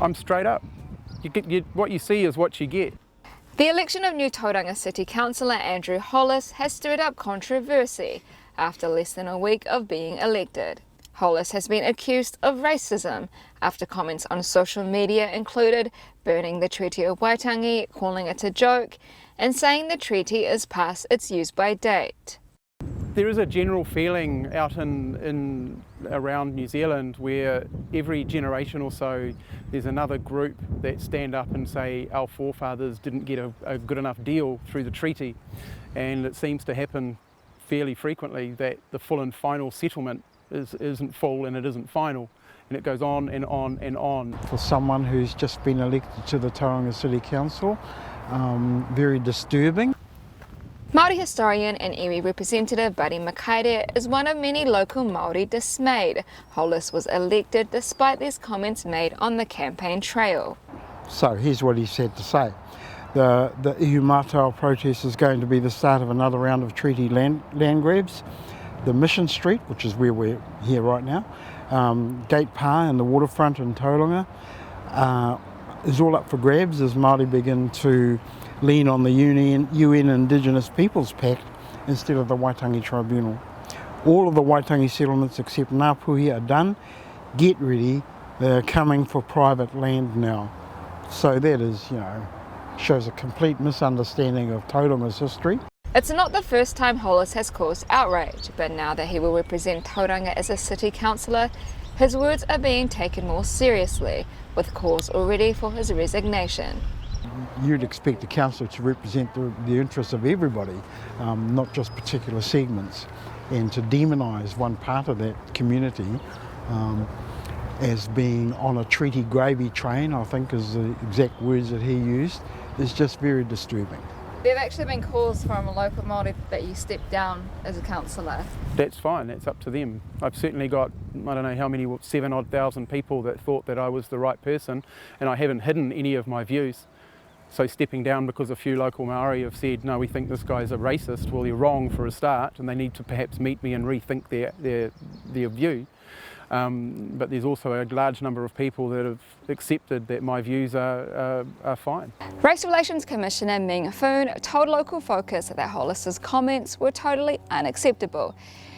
I'm straight up. What you see is what you get. The election of new Tauranga City Councillor Andrew Hollis has stirred up controversy after less than a week of being elected. Hollis has been accused of racism after comments on social media included burning the Treaty of Waitangi, calling it a joke, and saying the treaty is past its use-by date. There is a general feeling out in around New Zealand where every generation or so there's another group that stand up and say our forefathers didn't get a good enough deal through the treaty, and it seems to happen fairly frequently that the full and final settlement isn't full and it isn't final, and it goes on and on and on. For someone who's just been elected to the Tauranga City Council, very disturbing. Māori historian and iwi representative Buddy Makaere is one of many local Māori dismayed Hollis was elected despite these comments made on the campaign trail. So here's what he said to say. The Ihu Mātau protest is going to be the start of another round of treaty land grabs. The Mission Street, which is where we're here right now, Gate Pa and the waterfront in Tauranga is all up for grabs as Māori begin to lean on the UN Indigenous Peoples Pact instead of the Waitangi Tribunal. All of the Waitangi settlements except Ngāpuhi are done. Get ready, they're coming for private land now. So that is, shows a complete misunderstanding of Tauranga's history. It's not the first time Hollis has caused outrage, but now that he will represent Tauranga as a city councillor, his words are being taken more seriously, with calls already for his resignation. You'd expect the councillor to represent the interests of everybody, not just particular segments, and to demonise one part of that community as being on a treaty gravy train, I think is the exact words that he used, is just very disturbing. There have actually been calls from a local Māori that you step down as a councillor. That's fine, that's up to them. I've certainly got, I don't know how many, 7,000 people that thought that I was the right person, and I haven't hidden any of my views. So stepping down because a few local Māori have said, no, we think this guy's a racist, well, they're wrong for a start, and they need to perhaps meet me and rethink their view. But there's also a large number of people that have accepted that my views are fine. Race Relations Commissioner Meng Foon told Local Focus that Hollis's comments were totally unacceptable.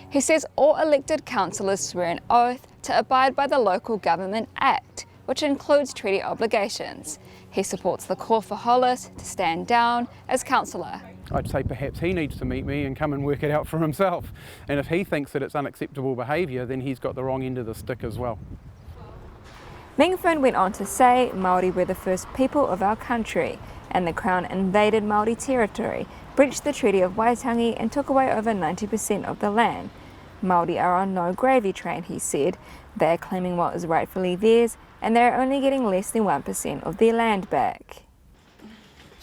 He says all elected councillors swear an oath to abide by the Local Government Act, which includes treaty obligations. He supports the call for Hollis to stand down as councillor. I'd say perhaps he needs to meet me and come and work it out for himself. And if he thinks that it's unacceptable behaviour, then he's got the wrong end of the stick as well. Meng Foon went on to say Māori were the first people of our country, and the Crown invaded Māori territory, breached the Treaty of Waitangi and took away over 90% of the land. Māori are on no gravy train, he said. They are claiming what is rightfully theirs, and they are only getting less than 1% of their land back.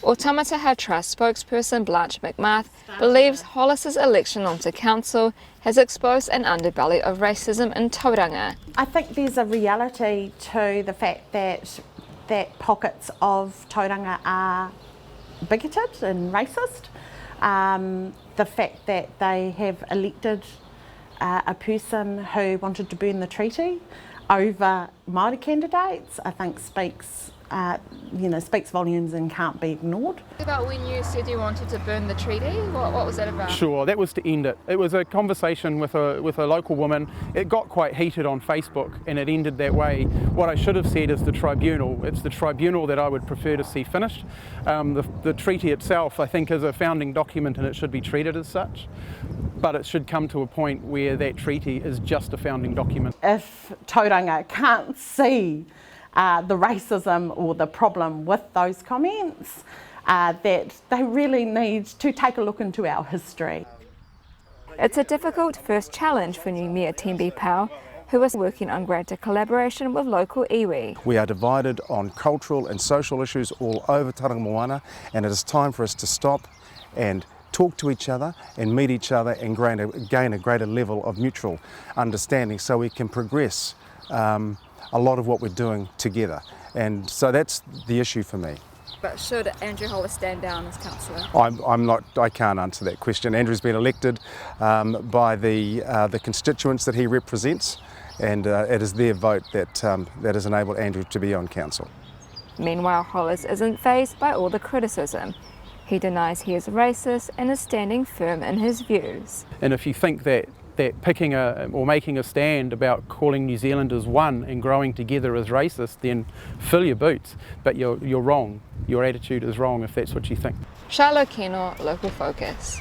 O Tamataha Trust spokesperson Blanche McMath believes Hollis's election onto council has exposed an underbelly of racism in Tauranga. I think there's a reality to the fact that pockets of Tauranga are bigoted and racist. The fact that they have elected a person who wanted to burn the treaty over Māori candidates, I think speaks volumes and can't be ignored. About when you said you wanted to burn the treaty, what was that about? Sure, that was to end it. It was a conversation with a local woman. It got quite heated on Facebook and it ended that way. What I should have said is the tribunal. It's the tribunal that I would prefer to see finished. The treaty itself, I think, is a founding document and it should be treated as such. But it should come to a point where that treaty is just a founding document. If Tauranga can't see the racism or the problem with those comments, that they really need to take a look into our history. It's a difficult first challenge for new Mayor Tembi Pau, who is working on greater collaboration with local iwi. We are divided on cultural and social issues all over Tauranga Moana, and it is time for us to stop and talk to each other and meet each other and gain a greater level of mutual understanding so we can progress a lot of what we're doing together. And so that's the issue for me. But should Andrew Hollis stand down as councillor? I can't answer that question. Andrew's been elected by the constituents that he represents, and it is their vote that has enabled Andrew to be on council. Meanwhile, Hollis isn't fazed by all the criticism. He denies he is racist and is standing firm in his views. And if you think that picking or making a stand about calling New Zealanders one and growing together is racist, then fill your boots. But you're wrong. Your attitude is wrong if that's what you think. Charlotte Keno, Local Focus.